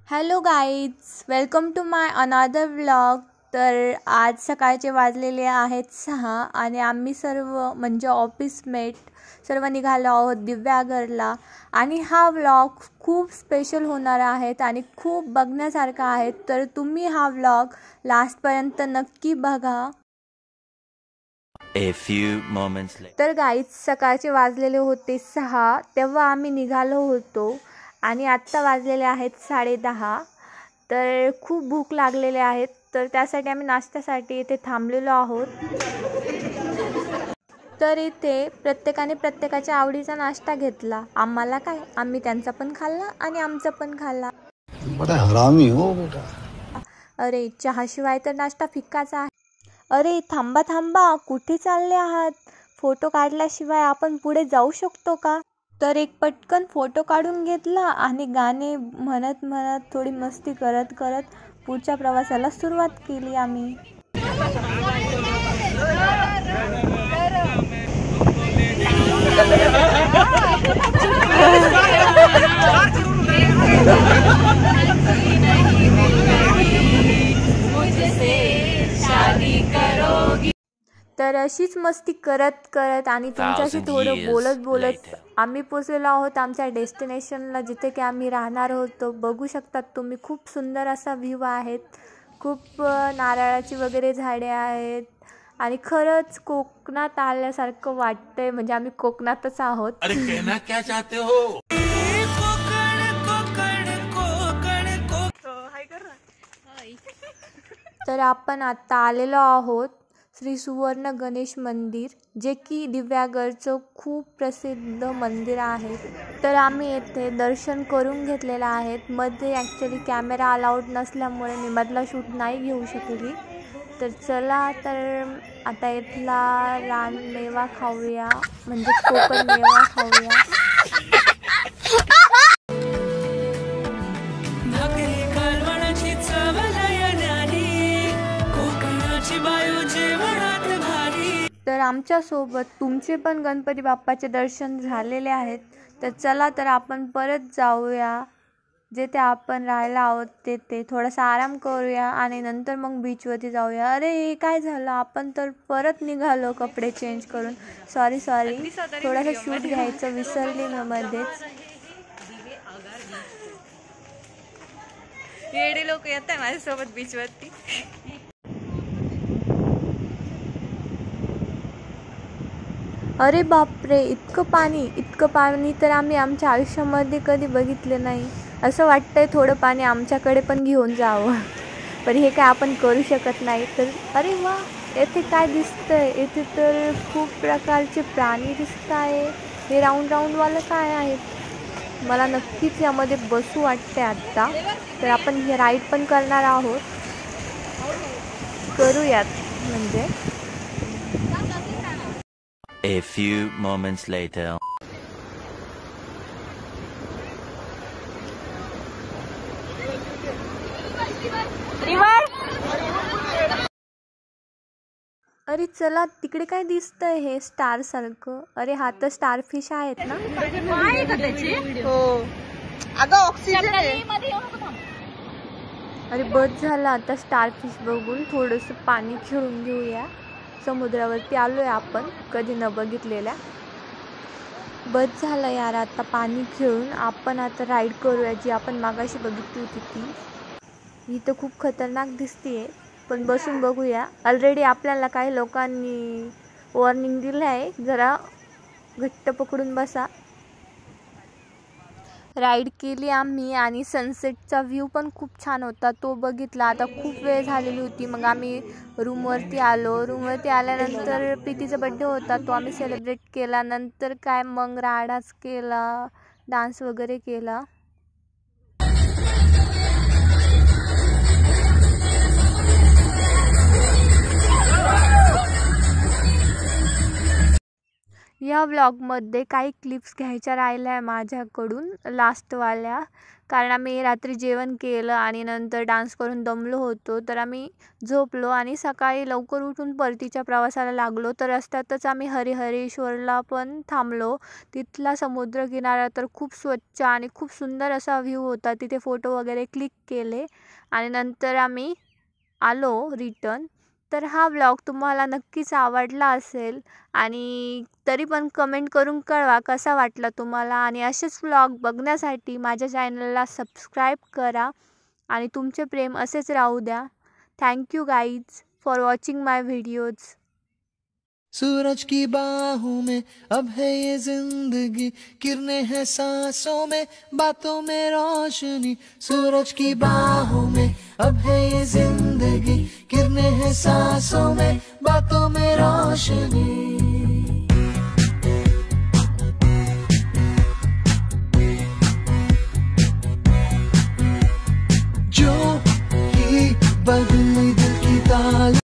Hello guys, welcome to my another vlog. तर आज सकाळचे वाजलेले आहेत 6 आणि आम्ही सर्व म्हणजे ऑफिसमेट सर्व निघालो आहोत दिव्यागरला. आणि हा व्लॉग खूप स्पेशल होणार आहे आणि खूप बघण्यासारखा आहे. तर तुम्ही हा व्लॉग लास्टपर्यंत नक्की बघा. A few moments later. तर गाईज, सकाळचे वाजलेले होते 6 तेव्हा आम्ही निघालो होतो आणि आत्ता वाजलेले आहेत 10:30. तर खूप भूक लागलेले आहेत, तर त्यासाठी आम्ही नाश्त्यासाठी इथे थांबलेलो आहोत. तर इथे प्रत्येकाने प्रत्येकाच्या आवडीचा नाश्ता घेतला. आम्हाला काय, आम्ही त्यांचा पण खाल्ला आणि आमचा पण खाल्ला. बड़ा हरामी हो बेटा. अरे, चहाशिवाय तर नाश्ता फिक्काचा आहे. अरे थांबा थांबा, कुठे चालले आहात? फोटो काढल्याशिवाय आपण पुढे जाऊ शकतो का? तर एक पटकन फोटो काढून घेतला आणि गाणे म्हणत म्हणत थोडी मस्ती करत करत पुढच्या प्रवासाला सुरुवात केली आम्ही. तर अशीच मस्ती करत करत आणि तुमच्याशी थोडं बोलत बोलत आम्ही पोचलेलो आहोत आमच्या डेस्टिनेशनला, जिथे की आम्ही राहणार होतो. बघू शकतात तुम्ही, खूप सुंदर असा व्ह्यू आहेत. खूप नारळाची वगैरे झाडे आहेत आणि खरंच कोकणात आल्यासारखं वाटतंय. म्हणजे आम्ही कोकणातच आहोत. अरे कहना क्या चाहते हो? तर आपण आता आलेलो आहोत श्री सुवर्ण गणेश मंदिर, जे की दिव्यागरचं खूप प्रसिद्ध मंदिर आहे. तर आम्ही येथे दर्शन करून घेतलेलं आहे. मध्ये ॲक्च्युली कॅमेरा अलाउड नसल्यामुळे मी मधला शूट नाही घेऊ शकली. तर चला, तर आता इथला रानमेवा खाऊया, म्हणजे कोकण मेवा खाऊया. तर आमच्यासोबत तुमचे पण गणपती बाप्पाचे दर्शन झालेले आहेत. तर चला, तर आपण परत जाऊया जेथे आपण राहायला आहोत तेथे थोडासा आराम करूया आणि नंतर मग बीचवरती जाऊया. अरे काय झालं, आपण तर परत निघालो कपडे चेंज करून. सॉरी थोडासा शूट घ्यायचं विसरले ना मध्येच. येडे लोक येत आहे माझ्यासोबत बीचवरती. अरे बापरे, इतकं पाणी तर आम्ही आमच्या आयुष्यामध्ये कधी बघितले नाही. असं वाटतंय थोडं पाणी आमच्याकडे पण घेऊन जावं, पण हे काय आपण करू शकत नाही. तर अरे वा, येथे काय दिसतंय? येथे तर खूप प्रकारचे प्राणी दिसत आहे. हे राऊंडवालं काय आहेत? मला नक्कीच यामध्ये बसू वाटते आत्ता. तर आपण हे राईड पण करणार आहोत, करूयात म्हणजे. A few moments later. अरे चला, तिकडे काय दिसतंय हे स्टार सारखं? अरे हा तर स्टारफिश आहेत ना? हो अगं, ऑक्सिजन आहे. अरे बस झालं आता स्टारफिश बघून. थोडंसं पाणी खेळून घेऊया. समुद्रावरती आलोय आपण, कधी न बघितलेल्या. बस झालं यार आता पाणी खेळून. आपण आता राईड करूया जी आपण मागाशी बघितली होती ती. ही तर खूप खतरनाक दिसतीये, पण बसून बघूया. ऑलरेडी आपल्याला काही लोकांनी वॉर्निंग दिलं आहे, जरा घट्ट पकडून बसा. राईड केली आम्ही आणि सनसेटचा व्ह्यू पण खूप छान होता, तो बघितला. आता खूप वेळ झालेली होती, मग आम्ही रूमवरती आलो. रूमवरती आल्यानंतर प्रीतीचा बड्डे होता, तो आम्ही सेलिब्रेट केला. नंतर काय मग राडाच केला, डान्स वगैरे केला. या व्लॉगमध्ये काही क्लिप्स घ्यायच्या राहिल्या आहे माझ्याकडून लास्टवाल्या, कारण आम्ही रात्री जेवण केलं आणि नंतर डान्स करून दमलो होतो, तर आम्ही झोपलो आणि सकाळी लवकर उठून परतीच्या प्रवासाला लागलो. तर रस्त्यातच आम्ही हरिहरेश्वरला पण थांबलो. तिथला समुद्रकिनारा तर खूप स्वच्छ आणि खूप सुंदर असा व्ह्यू होता. तिथे फोटो वगैरे क्लिक केले आणि नंतर आम्ही आलो रिटर्न. तर हा व्लॉग तुम्हाला नक्कीच आवडला असेल आणि तरी पण कमेंट करून कळवा कसा वाटला तुम्हाला. आणि असेच व्लॉग बघण्यासाठी माझ्या चॅनलला सबस्क्राईब करा आणि तुमचे प्रेम असेच राहू द्या. Thank you guys for watching my videos. Suraj की बाहों में अब है ये जिंदगी, किरणें हैं सांसों में, बातों में रोशनी. सूरज की बाहों में अब है ये जिंदगी, किरणें हैं सांसों में, बातों में रोशनी.